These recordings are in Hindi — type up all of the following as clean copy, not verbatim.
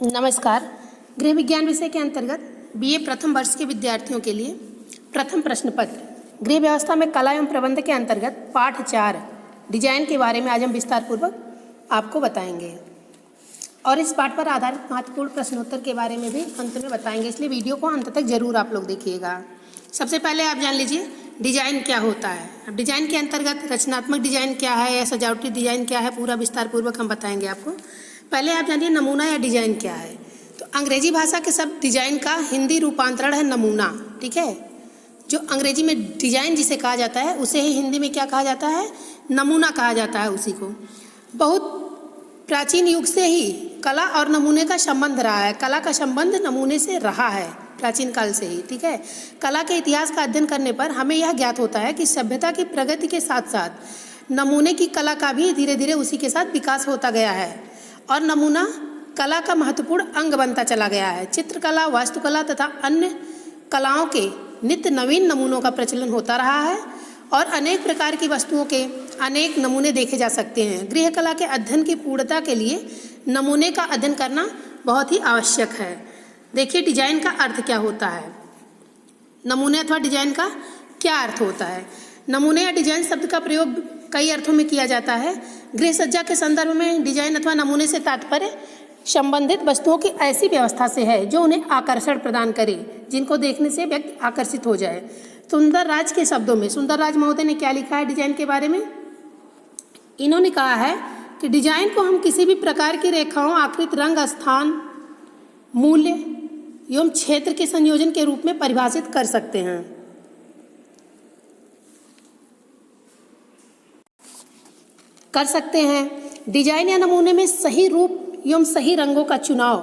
नमस्कार। गृह विज्ञान विषय के अंतर्गत बीए प्रथम वर्ष के विद्यार्थियों के लिए प्रथम प्रश्न पत्र गृह व्यवस्था में कला एवं प्रबंध के अंतर्गत पाठ 4 डिजाइन के बारे में आज हम विस्तार पूर्वक आपको बताएंगे और इस पाठ पर आधारित महत्वपूर्ण प्रश्नोत्तर के बारे में भी अंत में बताएंगे, इसलिए वीडियो को अंत तक जरूर आप लोग देखिएगा। सबसे पहले आप जान लीजिए डिजाइन क्या होता है। अब डिजाइन के अंतर्गत रचनात्मक डिजाइन क्या है या सजावटी डिजाइन क्या है, पूरा विस्तार पूर्वक हम बताएंगे आपको। पहले आप जानिए नमूना या डिजाइन क्या है। तो अंग्रेजी भाषा के शब्द डिजाइन का हिंदी रूपांतरण है नमूना। ठीक है, जो अंग्रेजी में डिजाइन जिसे कहा जाता है उसे ही हिंदी में क्या कहा जाता है, नमूना कहा जाता है उसी को। बहुत प्राचीन युग से ही कला और नमूने का संबंध रहा है। कला का संबंध नमूने से रहा है प्राचीन काल से ही। ठीक है, कला के इतिहास का अध्ययन करने पर हमें यह ज्ञात होता है कि सभ्यता की प्रगति के साथ साथ नमूने की कला का भी धीरे धीरे उसी के साथ विकास होता गया है और नमूना कला का महत्वपूर्ण अंग बनता चला गया है। चित्रकला, वास्तुकला तथा अन्य कलाओं के नित्य नवीन नमूनों का प्रचलन होता रहा है और अनेक प्रकार की वस्तुओं के अनेक नमूने देखे जा सकते हैं। गृह कला के अध्ययन की पूर्णता के लिए नमूने का अध्ययन करना बहुत ही आवश्यक है। देखिए डिजाइन का अर्थ क्या होता है, नमूने अथवा डिजाइन का क्या अर्थ होता है। नमूने या डिजाइन शब्द का प्रयोग कई अर्थों में किया जाता है। गृह सज्जा के संदर्भ में डिजाइन अथवा नमूने से तात्पर्य संबंधित वस्तुओं की ऐसी व्यवस्था से है जो उन्हें आकर्षण प्रदान करे, जिनको देखने से व्यक्ति आकर्षित हो जाए। सुंदरराज के शब्दों में सुंदरराज महोदय ने क्या लिखा है डिजाइन के बारे में। इन्होंने कहा है कि डिजाइन को हम किसी भी प्रकार की रेखाओं, आकृति, रंग, स्थान, मूल्य एवं क्षेत्र के संयोजन के रूप में परिभाषित कर सकते हैं। डिजाइन या नमूने में सही रूप एवं सही रंगों का चुनाव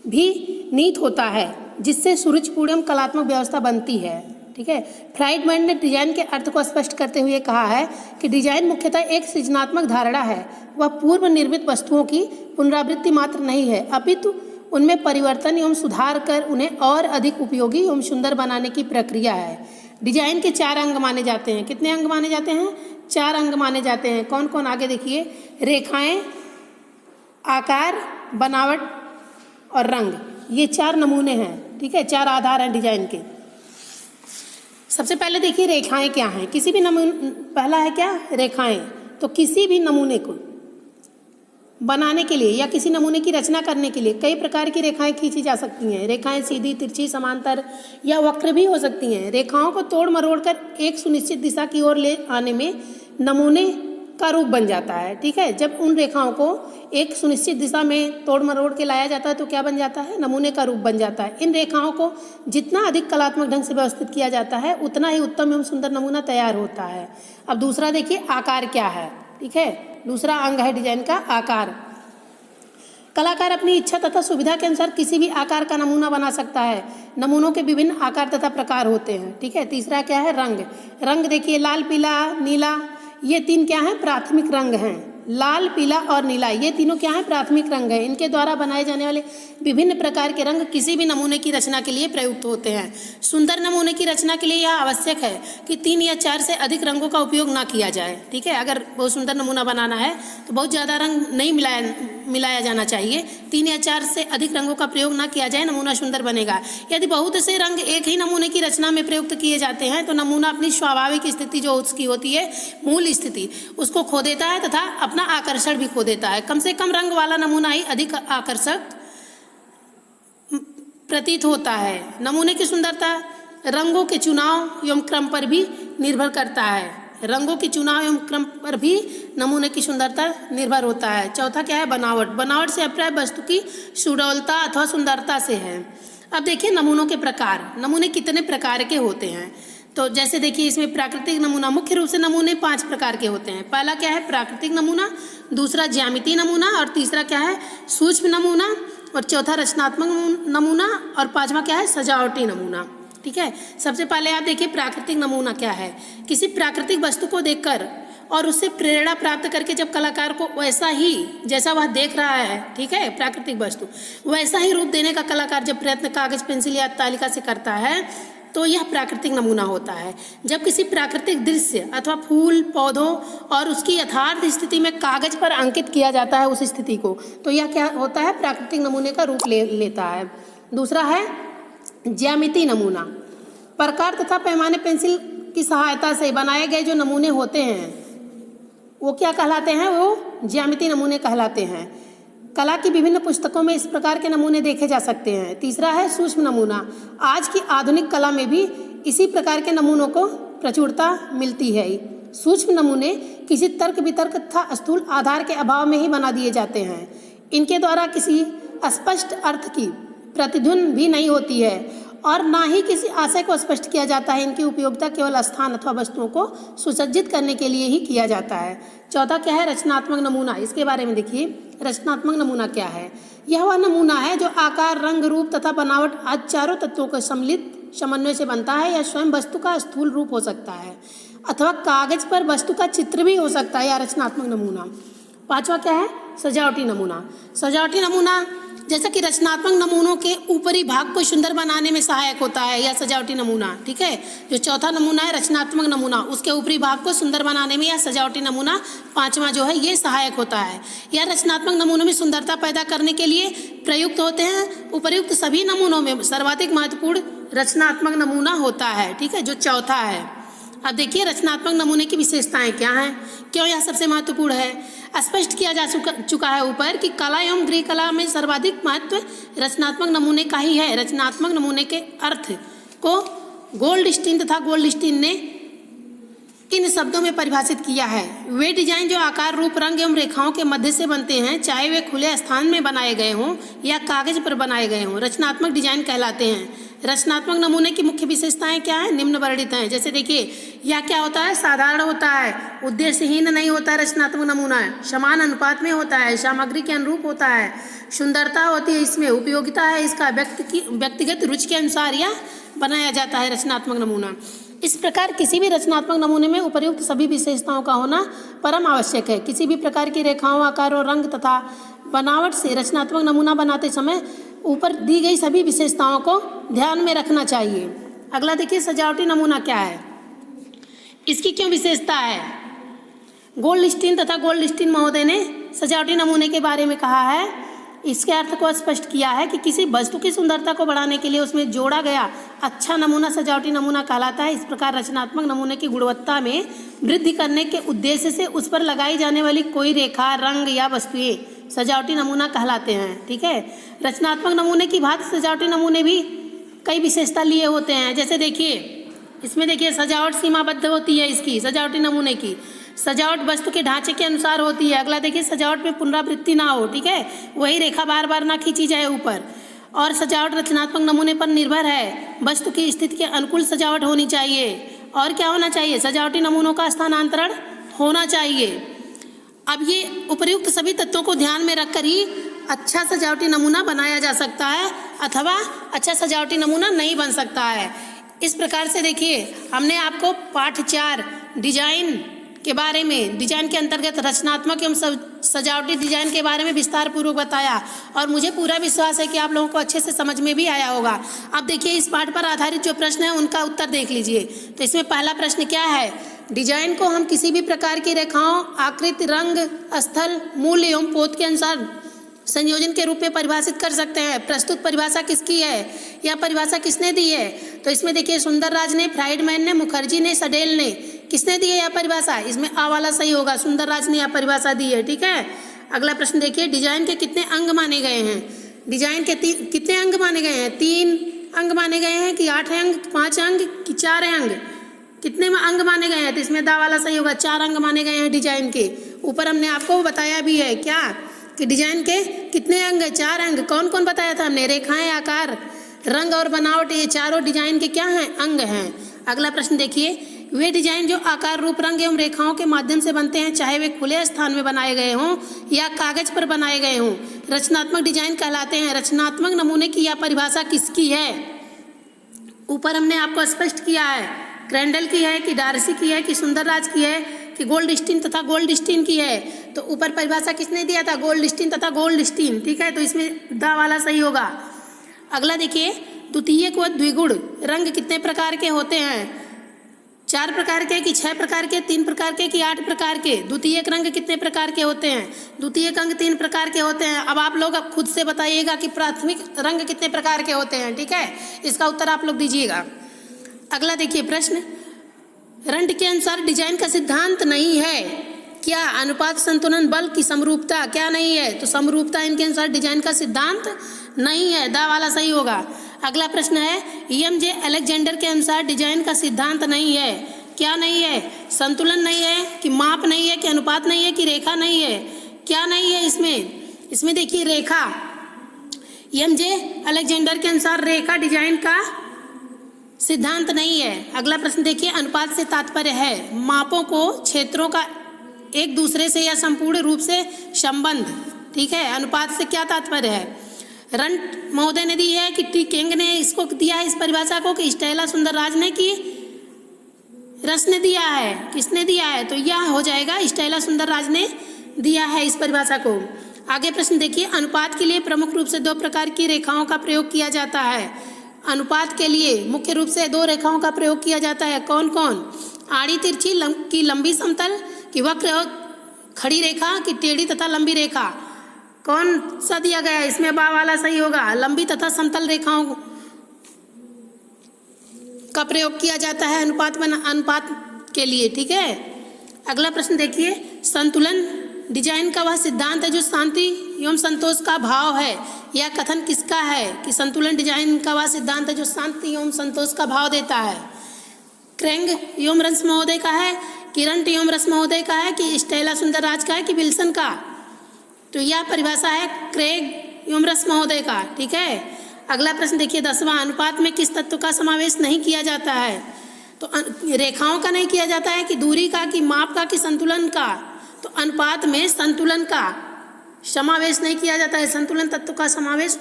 भी निहित होता है, जिससे सुरुचिपूर्ण एवं कलात्मक व्यवस्था बनती है। ठीक है, फ्राइडमैन ने डिजाइन के अर्थ को स्पष्ट करते हुए कहा है कि डिजाइन मुख्यतः एक सृजनात्मक धारणा है। वह पूर्व निर्मित वस्तुओं की पुनरावृत्ति मात्र नहीं है, अपितु उनमें परिवर्तन एवं सुधार कर उन्हें और अधिक उपयोगी एवं सुंदर बनाने की प्रक्रिया है। डिजाइन के 4 अंग माने जाते हैं। कितने अंग माने जाते हैं? 4 अंग माने जाते हैं। कौन कौन, आगे देखिए। रेखाएं, आकार, बनावट और रंग, ये 4 नमूने हैं। ठीक है, 4 आधार हैं डिजाइन के। सबसे पहले देखिए रेखाएं क्या हैं। किसी भी नमूने, पहला है क्या, रेखाएं। तो किसी भी नमूने को बनाने के लिए या किसी नमूने की रचना करने के लिए कई प्रकार की रेखाएं खींची जा सकती हैं। रेखाएं सीधी, तिरछी, समांतर या वक्र भी हो सकती हैं। रेखाओं को तोड़ मरोड़ कर एक सुनिश्चित दिशा की ओर ले आने में नमूने का रूप बन जाता है। ठीक है, जब उन रेखाओं को एक सुनिश्चित दिशा में तोड़ मरोड़ के लाया जाता है तो क्या बन जाता है, नमूने का रूप बन जाता है। इन रेखाओं को जितना अधिक कलात्मक ढंग से व्यवस्थित किया जाता है उतना ही उत्तम एवं सुंदर नमूना तैयार होता है। अब दूसरा देखिए आकार क्या है। ठीक है, दूसरा अंग है डिजाइन का आकार। कलाकार अपनी इच्छा तथा सुविधा के अनुसार किसी भी आकार का नमूना बना सकता है। नमूनों के विभिन्न आकार तथा प्रकार होते हैं। ठीक है, तीसरा क्या है, रंग। रंग देखिए लाल, पीला, नीला, ये 3 क्या हैं, प्राथमिक रंग हैं। लाल, पीला और नीला, ये तीनों क्या हैं, प्राथमिक रंग हैं। इनके द्वारा बनाए जाने वाले विभिन्न प्रकार के रंग किसी भी नमूने की रचना के लिए प्रयुक्त होते हैं। सुंदर नमूने की रचना के लिए यह आवश्यक है कि 3 या 4 से अधिक रंगों का उपयोग ना किया जाए। ठीक है, अगर बहुत सुंदर नमूना बनाना है तो बहुत ज़्यादा रंग नहीं मिलाया जाना चाहिए। 3 या 4 से अधिक रंगों का प्रयोग ना किया जाए, नमूना सुंदर बनेगा। यदि बहुत से रंग एक ही नमूने की रचना में प्रयुक्त किए जाते हैं तो नमूना अपनी स्वाभाविक स्थिति जो उसकी होती है, मूल स्थिति, उसको खो देता है तथा अपना आकर्षण भी खो देता है। कम से कम रंग वाला नमूना ही अधिक आकर्षक प्रतीत होता है। नमूने की सुंदरता रंगों के चुनाव एवं क्रम पर भी निर्भर करता है। रंगों के चुनाव एवं क्रम पर भी नमूने की सुंदरता निर्भर होता है। चौथा क्या है, बनावट। बनावट से अभिप्राय वस्तु की सुडौलता अथवा सुंदरता से है। अब देखिए नमूनों के प्रकार। नमूने कितने प्रकार के होते हैं, तो जैसे देखिए इसमें प्राकृतिक नमूना, मुख्य रूप से नमूने 5 प्रकार के होते हैं। पहला क्या है, प्राकृतिक नमूना, दूसरा ज्यामितीय नमूना, और तीसरा क्या है, सूक्ष्म नमूना, और चौथा रचनात्मक नमूना, और 5वां क्या है, सजावटी नमूना। ठीक है, सबसे पहले आप देखिए प्राकृतिक नमूना क्या है। किसी प्राकृतिक वस्तु को देखकर और उससे प्रेरणा प्राप्त करके जब कलाकार को वैसा ही, जैसा वह देख रहा है, ठीक है, प्राकृतिक वस्तु, वैसा ही रूप देने का कलाकार जब प्रयत्न कागज, पेंसिल या तालिका से करता है तो यह प्राकृतिक नमूना होता है। जब किसी प्राकृतिक दृश्य अथवा फूल पौधों और उसकी यथार्थ स्थिति में कागज पर अंकित किया जाता है उस स्थिति को, तो यह क्या होता है, प्राकृतिक नमूने का रूप लेता है। दूसरा है ज्यामितीय नमूना। प्रकार तथा पैमाने पेंसिल की सहायता से बनाए गए जो नमूने होते हैं वो क्या कहलाते हैं, वो ज्यामितीय नमूने कहलाते हैं। कला की विभिन्न पुस्तकों में इस प्रकार के नमूने देखे जा सकते हैं। तीसरा है सूक्ष्म नमूना। आज की आधुनिक कला में भी इसी प्रकार के नमूनों को प्रचुरता मिलती है। सूक्ष्म नमूने किसी तर्क वितर्क तथा स्थूल आधार के अभाव में ही बना दिए जाते हैं। इनके द्वारा किसी स्पष्ट अर्थ की प्रतिध्वनि भी नहीं होती है और ना ही किसी आशय को स्पष्ट किया जाता है। इनकी उपयोगिता केवल स्थान अथवा वस्तुओं को सुसज्जित करने के लिए ही किया जाता है। चौथा क्या है, रचनात्मक नमूना। इसके बारे में देखिए, रचनात्मक नमूना क्या है। यह वह नमूना है जो आकार, रंग, रूप तथा बनावट आदि चारों तत्वों के सम्मिलित समन्वय से बनता है। यह स्वयं वस्तु का स्थूल रूप हो सकता है अथवा कागज पर वस्तु का चित्र भी हो सकता है, यह रचनात्मक नमूना। पांचवा क्या है, सजावटी नमूना। सजावटी नमूना जैसा कि रचनात्मक नमूनों के ऊपरी भाग को सुंदर बनाने में सहायक होता है, यह सजावटी नमूना। ठीक है, जो चौथा नमूना है रचनात्मक नमूना, उसके ऊपरी भाग को सुंदर बनाने में यह सजावटी नमूना पांचवा जो है ये सहायक होता है। यह रचनात्मक नमूनों में सुंदरता पैदा करने के लिए प्रयुक्त होते हैं। उपर्युक्त सभी नमूनों में सर्वाधिक महत्वपूर्ण रचनात्मक नमूना होता है। ठीक है, जो चौथा है। अब देखिए रचनात्मक नमूने की विशेषताएं क्या हैं, क्यों यह सबसे महत्वपूर्ण है। स्पष्ट किया जा चुका है ऊपर कि कला एवं गृह कला में सर्वाधिक महत्व रचनात्मक नमूने का ही है। रचनात्मक नमूने के अर्थ को गोल्डस्टीन तथा गोल्डस्टीन ने इन शब्दों में परिभाषित किया है। वे डिजाइन जो आकार, रूप, रंग एवं रेखाओं के मध्य से बनते हैं, चाहे वे खुले स्थान में बनाए गए हों या कागज पर बनाए गए हों, रचनात्मक डिजाइन कहलाते हैं। रचनात्मक नमूने की मुख्य विशेषताएं क्या है, निम्न वर्णित हैं। जैसे देखिए, यह क्या होता है, साधारण होता है, उद्देश्यहीन नहीं होता है। रचनात्मक नमूना है, समान अनुपात में होता है, सामग्री के अनुरूप होता है, सुंदरता होती है, इसमें उपयोगिता है, इसका व्यक्तिगत रुचि के अनुसार यह बनाया जाता है रचनात्मक नमूना। इस प्रकार किसी भी रचनात्मक नमूने में उपर्युक्त सभी विशेषताओं का होना परम आवश्यक है। किसी भी प्रकार की रेखाओं, आकारों, रंग तथा बनावट से रचनात्मक नमूना बनाते समय ऊपर दी गई सभी विशेषताओं को ध्यान में रखना चाहिए। अगला देखिए, सजावटी नमूना क्या है, इसकी क्यों विशेषता है। गोल्डस्टीन तथा गोल्डस्टीन महोदय ने सजावटी नमूने के बारे में कहा है, इसके अर्थ को स्पष्ट किया है कि किसी वस्तु की सुंदरता को बढ़ाने के लिए उसमें जोड़ा गया अच्छा नमूना सजावटी नमूना कहलाता है। इस प्रकार रचनात्मक नमूने की गुणवत्ता में वृद्धि करने के उद्देश्य से उस पर लगाई जाने वाली कोई रेखा, रंग या वस्तुएं सजावटी नमूना कहलाते हैं। ठीक है, रचनात्मक नमूने की भांति सजावटी नमूने भी कई विशेषता लिए होते हैं। जैसे देखिए, इसमें देखिए सजावट सीमाबद्ध होती है। इसकी सजावटी नमूने की सजावट वस्तु के ढांचे के अनुसार होती है। अगला देखिए, सजावट में पुनरावृत्ति ना हो। ठीक है, वही रेखा बार बार ना खींची जाए ऊपर। और सजावट रचनात्मक नमूने पर निर्भर है, वस्तु की स्थिति के अनुकूल सजावट होनी चाहिए। और क्या होना चाहिए, सजावटी नमूनों का स्थानांतरण होना चाहिए। अब ये उपर्युक्त सभी तत्वों को ध्यान में रखकर ही अच्छा सजावटी नमूना बनाया जा सकता है अथवा अच्छा सजावटी नमूना नहीं बन सकता है। इस प्रकार से देखिए, हमने आपको पाठ 4 डिजाइन के बारे में, डिजाइन के अंतर्गत रचनात्मक एवं सजावटी डिजाइन के बारे में विस्तार पूर्वक बताया और मुझे पूरा विश्वास है कि आप लोगों को अच्छे से समझ में भी आया होगा। अब देखिए, इस पाठ पर आधारित जो प्रश्न है उनका उत्तर देख लीजिए। तो इसमें पहला प्रश्न क्या है, डिजाइन को हम किसी भी प्रकार की रेखाओं, आकृति, रंग, स्थल, मूल्य एवं पोत के अनुसार संयोजन के रूप में परिभाषित कर सकते हैं। प्रस्तुत परिभाषा किसकी है, यह परिभाषा किसने दी है। तो इसमें देखिए, सुंदरराज ने, फ्राइडमैन ने, मुखर्जी ने, सडेल ने, किसने दी है यह परिभाषा, इसमें आ वाला सही होगा, सुंदरराज ने यह परिभाषा दी है। ठीक है, अगला प्रश्न देखिए, डिजाइन के कितने अंग माने गए हैं। डिजाइन के कितने अंग माने गए हैं, 3 अंग माने गए हैं कि 8 अंग, 5 अंग कि 4 अंग, कितने में अंग माने गए हैं। तो इसमें दा वाला सही होगा, 4 अंग माने गए हैं डिजाइन के। ऊपर हमने आपको बताया भी है क्या कि डिजाइन के कितने अंग, 4 अंग। कौन कौन बताया था हमने, रेखाएं, आकार, रंग और बनावट, ये चारों डिजाइन के क्या हैं, अंग हैं। अगला प्रश्न देखिए, वे डिजाइन जो आकार, रूप, रंग एवं रेखाओं के माध्यम से बनते हैं, चाहे वे खुले स्थान में बनाए गए हों या कागज पर बनाए गए हों, रचनात्मक डिजाइन कहलाते हैं। रचनात्मक नमूने की यह परिभाषा किसकी है, ऊपर हमने आपको स्पष्ट किया है, क्रेंडल की है कि डार्सी की है कि सुंदरराज की है कि गोल्डस्टीन तथा गोल्डस्टीन की है। तो ऊपर परिभाषा किसने दिया था, गोल्डस्टीन तथा गोल्डस्टीन। ठीक है, तो इसमें दा वाला सही होगा। अगला देखिए, द्वितीयक व द्विगुण रंग कितने प्रकार के होते हैं? 4 प्रकार के कि 6 प्रकार के, 3 प्रकार के कि 8 प्रकार के? द्वितीयक रंग कितने प्रकार के होते हैं? द्वितीयक रंग 3 प्रकार के होते हैं। अब आप लोग खुद से बताइएगा कि प्राथमिक रंग कितने प्रकार के होते हैं। ठीक है, इसका उत्तर आप लोग दीजिएगा। अगला देखिए प्रश्न, रंड के अनुसार डिजाइन का सिद्धांत नहीं है क्या? अनुपात, संतुलन, बल की समरूपता क्या नहीं है? तो समरूपता इनके अनुसार डिजाइन का सिद्धांत नहीं है, दा वाला सही होगा। अगला प्रश्न है, EMJ अलेक्जेंडर के अनुसार डिजाइन का सिद्धांत नहीं है, क्या नहीं है? संतुलन नहीं है कि माप नहीं है कि अनुपात नहीं है कि रेखा नहीं है? क्या नहीं है इसमें देखिए रेखा। EMJ अलेक्जेंडर के अनुसार रेखा डिजाइन का सिद्धांत नहीं है। अगला प्रश्न देखिए, अनुपात से तात्पर्य है मापों को क्षेत्रों का एक दूसरे से या संपूर्ण रूप से संबंध। ठीक है, अनुपात से क्या तात्पर्य है? रंट महोदय ने दी है कि टी किंग ने इसको दिया है इस परिभाषा को, कि स्टेला सुंदरराज ने कि रस ने दिया है? किसने दिया है? तो यह हो जाएगा स्टेला सुंदरराज ने दिया है इस परिभाषा को। आगे प्रश्न देखिए, अनुपात के लिए प्रमुख रूप से 2 प्रकार की रेखाओं का प्रयोग किया जाता है। अनुपात के लिए मुख्य रूप से 2 रेखाओं का प्रयोग किया जाता है। कौन कौन? आड़ी तिरछी की लंबी समतल कि वक्र और खड़ी रेखा की टेढ़ी तथा लंबी रेखा? कौन सा दिया गया है इसमें? बा वाला सही होगा। लंबी तथा समतल रेखाओं का प्रयोग किया जाता है अनुपात के लिए। ठीक है, अगला प्रश्न देखिए, संतुलन डिजाइन का वह सिद्धांत है जो शांति एवं संतोष का भाव है। यह कथन किसका है कि संतुलन डिजाइन का वह सिद्धांत है जो शांति एवं संतोष का भाव देता है? क्रेंग एवं रस महोदय का है, किरण एवं रस महोदय का है कि स्टेला सुंदरराज का है कि विल्सन का? तो यह परिभाषा है क्रेग एवं रस महोदय का। ठीक है, अगला प्रश्न देखिए 10वां, अनुपात में किस तत्व का समावेश नहीं किया जाता है? तो रेखाओं का नहीं किया जाता है कि दूरी का कि माप का कि संतुलन का? तो अनुपात में संतुलन का समावेश नहीं किया जाता है। संतुलन तत्व का समावेश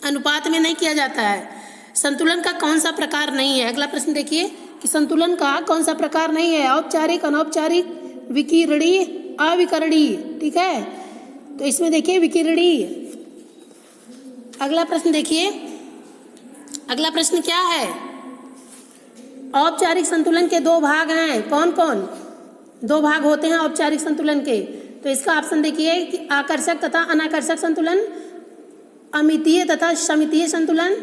अनुपात में नहीं किया जाता है। संतुलन का कौन सा प्रकार नहीं है? अगला प्रश्न देखिए कि संतुलन का कौन सा प्रकार नहीं है? औपचारिक, अनौपचारिक, विकिरणीय, अविकरणीय। ठीक है, तो इसमें देखिए विकिरणीय। अगला प्रश्न देखिए, अगला प्रश्न क्या है? औपचारिक संतुलन के 2 भाग हैं। कौन कौन? 2 भाग होते हैं औपचारिक संतुलन के। तो इसका ऑप्शन देखिए कि आकर्षक तथा अनाकर्षक संतुलन, अमितीय तथा समितीय संतुलन,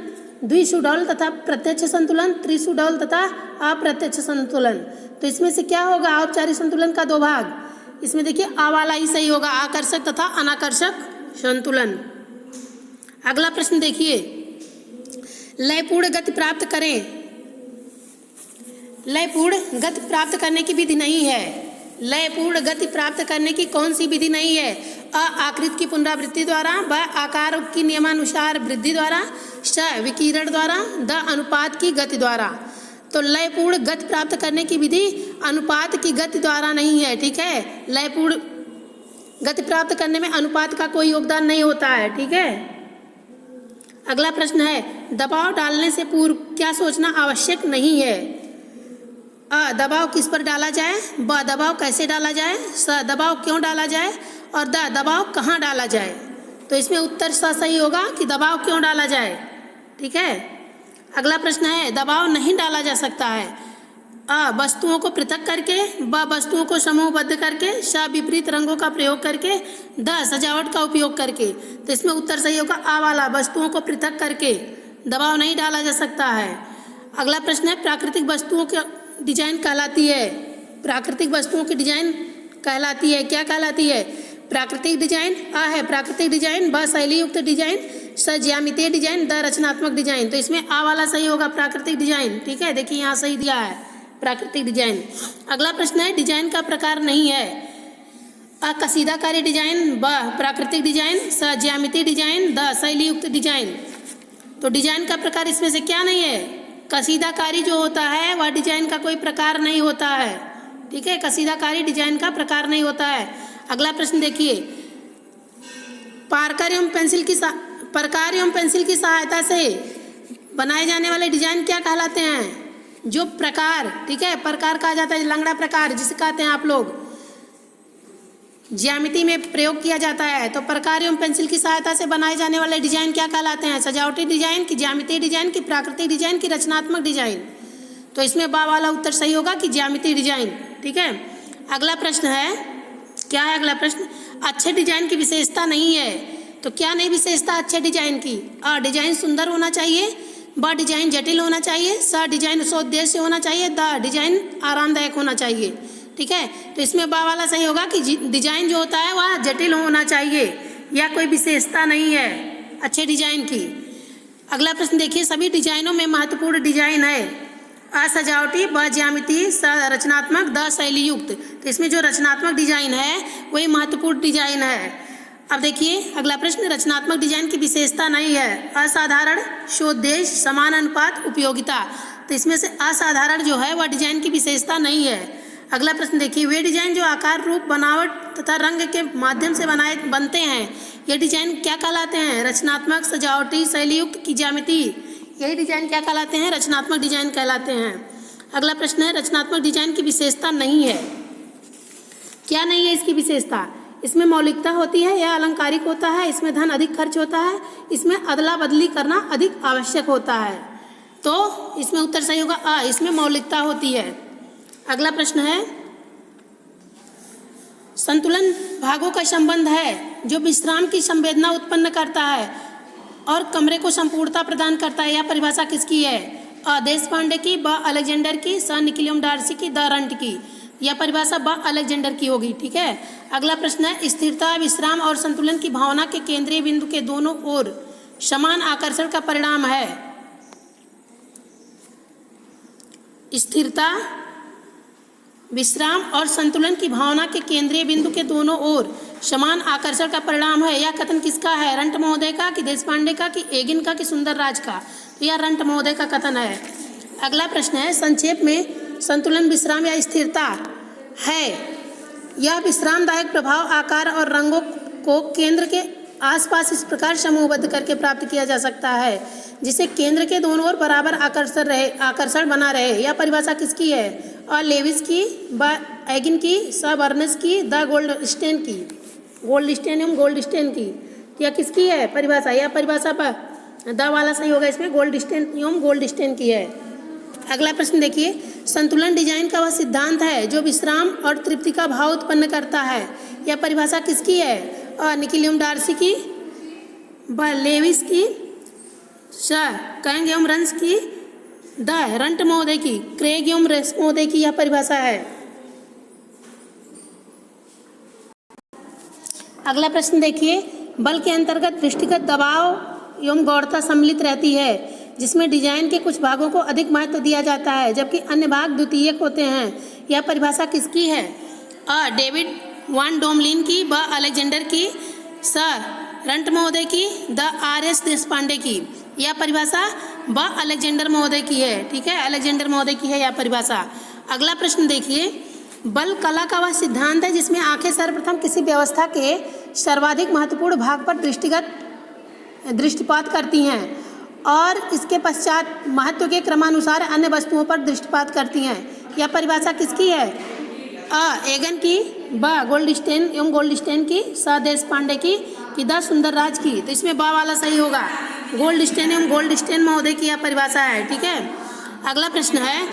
द्विसुडौल तथा प्रत्यक्ष संतुलन, त्रिसुडौल तथा अप्रत्यक्ष संतुलन। तो इसमें से क्या होगा औपचारिक संतुलन का 2 भाग? इसमें देखिए आ वाला ही सही होगा, आकर्षक तथा अनाकर्षक संतुलन। अगला प्रश्न देखिए, लयपूर्ण गति प्राप्त करें। लयपूर्ण गति प्राप्त करने की विधि नहीं है। लयपूर्ण गति प्राप्त करने की कौन सी विधि नहीं है? अ आकृति की पुनरावृत्ति द्वारा, ब आकार की नियमानुसार वृद्धि द्वारा, श विकिरण द्वारा, द अनुपात की गति द्वारा। तो लयपूर्ण गति प्राप्त करने की विधि अनुपात की गति द्वारा नहीं है। ठीक है, लयपूर्ण गति प्राप्त करने में अनुपात का कोई योगदान नहीं होता है। ठीक है, अगला प्रश्न है, दबाव डालने से पूर्व क्या सोचना आवश्यक नहीं है? अ दबाव किस पर डाला जाए, ब दबाव कैसे डाला जाए, स दबाव क्यों डाला जाए और द दबाव कहाँ डाला जाए। तो इसमें उत्तर स सही होगा कि दबाव क्यों डाला जाए। ठीक है, अगला प्रश्न है, दबाव नहीं डाला जा सकता है। अ वस्तुओं को पृथक करके, ब वस्तुओं को समूहबद्ध करके, श विपरीत रंगों का प्रयोग करके, द सजावट का उपयोग करके। तो इसमें उत्तर सही होगा आ वाला, वस्तुओं को पृथक करके दबाव नहीं डाला जा सकता है। अगला प्रश्न है, प्राकृतिक वस्तुओं की डिजाइन कहलाती है। प्राकृतिक वस्तुओं की डिजाइन कहलाती है, क्या कहलाती है? प्राकृतिक डिजाइन। अ है प्राकृतिक डिजाइन, ब शैली युक्त डिजाइन, स ज्यामितीय डिजाइन, द रचनात्मक डिजाइन। तो इसमें आ वाला सही होगा, प्राकृतिक डिजाइन। ठीक है, देखिए यहाँ सही दिया है प्राकृतिक डिजाइन। अगला प्रश्न है, डिजाइन का प्रकार नहीं है। अ कसीदाकारी डिजाइन, ब प्राकृतिक डिजाइन, स ज्यामितीय डिजाइन, द शैली युक्त डिजाइन। तो डिजाइन का प्रकार इसमें से क्या नहीं है? कसीदाकारी जो होता है वह डिजाइन का कोई प्रकार नहीं होता है। ठीक है, कसीदाकारी डिजाइन का प्रकार नहीं होता है। अगला प्रश्न देखिए, प्रकार एवं पेंसिल की सहायता से बनाए जाने वाले डिजाइन क्या कहलाते हैं? जो प्रकार, ठीक है, प्रकार कहा जाता है, लंगड़ा प्रकार जिसे कहते हैं आप लोग। ज्यामिति में प्रयोग किया जाता है। तो प्रकार एवं पेंसिल की सहायता से बनाए जाने वाले डिजाइन क्या कहलाते हैं? सजावटी डिजाइन, की ज्यामितीय डिजाइन, की प्राकृतिक डिजाइन, की रचनात्मक डिजाइन। तो इसमें बा वाला उत्तर सही होगा कि ज्यामितीय डिजाइन। ठीक है, अगला प्रश्न है, क्या है अगला प्रश्न? अच्छे डिजाइन की विशेषता नहीं है। तो क्या नहीं विशेषता अच्छे डिजाइन की? अ डिजाइन सुंदर होना चाहिए, ब डिजाइन जटिल होना चाहिए, स डिजाइन सौदेश्य होना चाहिए, द डिजाइन आरामदायक होना चाहिए। ठीक है, तो इसमें बा वाला सही होगा कि डिजाइन जो होता है वह जटिल होना चाहिए, या कोई विशेषता नहीं है अच्छे डिजाइन की। अगला प्रश्न देखिए, सभी डिजाइनों में महत्वपूर्ण डिजाइन है अ सजावटी, ब ज्यामिति, स रचनात्मक, द शैली युक्त। तो इसमें जो रचनात्मक डिजाइन है वही महत्वपूर्ण डिजाइन है। अब देखिए अगला प्रश्न, रचनात्मक डिजाइन की विशेषता नहीं है असाधारण, शोधेश, समान अनुपात, उपयोगिता। तो इसमें से असाधारण जो है वह डिजाइन की विशेषता नहीं है। अगला प्रश्न देखिए, वे डिजाइन जो आकार, रूप, बनावट तथा रंग के माध्यम से बनते हैं, ये डिजाइन क्या कहलाते हैं? रचनात्मक, सजावटी, शैलीयुक्त, की ज्यामिति। यही डिजाइन क्या कहलाते हैं? रचनात्मक डिजाइन कहलाते हैं। अगला प्रश्न है, रचनात्मक डिजाइन की विशेषता नहीं है। क्या नहीं है इसकी विशेषता? इसमें मौलिकता होती है या अलंकारिक होता है, इसमें धन अधिक खर्च होता है, इसमें अदला बदली करना अधिक आवश्यक होता है। तो इसमें उत्तर सही होगा अ, इसमें मौलिकता होती है। अगला प्रश्न है, संतुलन भागों का संबंध है जो विश्राम की संवेदना उत्पन्न करता है और कमरे को संपूर्णता प्रदान करता है। यह परिभाषा किसकी है? अ देशपांडे की, ब अलेक्जेंडर की, स निकोलम डार्सी की, द रंट की। यह परिभाषा ब अलेक्जेंडर की होगी। ठीक है, अगला प्रश्न है, स्थिरता, विश्राम और संतुलन की भावना के केंद्रीय बिंदु के दोनों ओर समान आकर्षण का परिणाम है। स्थिरता, विश्राम और संतुलन की भावना के केंद्रीय बिंदु के दोनों ओर समान आकर्षण का परिणाम है। यह कथन किसका है? रंट महोदय का, कि देशपांडे का, कि एगिन का, कि सुंदरराज का? तो यह रंट महोदय का कथन है। अगला प्रश्न है, संक्षेप में संतुलन, विश्राम या स्थिरता है यह विश्रामदायक प्रभाव आकार और रंगों को केंद्र के आसपास इस प्रकार समूहबद्ध करके प्राप्त किया जा सकता है जिसे केंद्र के दोनों ओर बराबर आकर्षण बना रहे। यह परिभाषा किसकी है? अ लेविस की, ब एगिन की, स बर्नेस की, द गोल्डस्टेन की। गोल्डस्टेन की। यह किसकी है परिभाषा? यह परिभाषा पर द वाला सही होगा, इसमें गोल्डस्टेन की है। अगला प्रश्न देखिए, संतुलन डिजाइन का वह सिद्धांत है जो विश्राम और तृप्ति का भाव उत्पन्न करता है। यह परिभाषा किसकी है? अ निकोलम डार्सी की, ब लेविस की, स कैंग एवं रंस की, द रंट महोदय की, क्रेग एवं रेस महोदय की। यह परिभाषा है। अगला प्रश्न देखिए, बल के अंतर्गत दृष्टिगत दबाव एवं गौरता सम्मिलित रहती है जिसमें डिजाइन के कुछ भागों को अधिक महत्व दिया जाता है जबकि अन्य भाग द्वितीयक होते हैं। यह परिभाषा किसकी है? अ डेविड वान डोमलिन की, ब अलेक्जेंडर की, स रंट महोदय की, द आर.एस. देशपांडे की। यह परिभाषा ब अलेक्जेंडर महोदय की है। ठीक है, अलेक्जेंडर महोदय की है यह परिभाषा। अगला प्रश्न देखिए, बल कला का वह सिद्धांत है जिसमें आंखें सर्वप्रथम किसी व्यवस्था के सर्वाधिक महत्वपूर्ण भाग पर दृष्टिपात करती हैं और इसके पश्चात महत्व के क्रमानुसार अन्य वस्तुओं पर दृष्टिपात करती हैं। यह परिभाषा किसकी है? अ एगन की, ब गोल्डस्टेन की, स देशपांडे की, कि द सुंदरराज की। तो इसमें बा वाला सही होगा, गोल्डस्टेन महोदय की यह परिभाषा है। ठीक है, अगला प्रश्न है,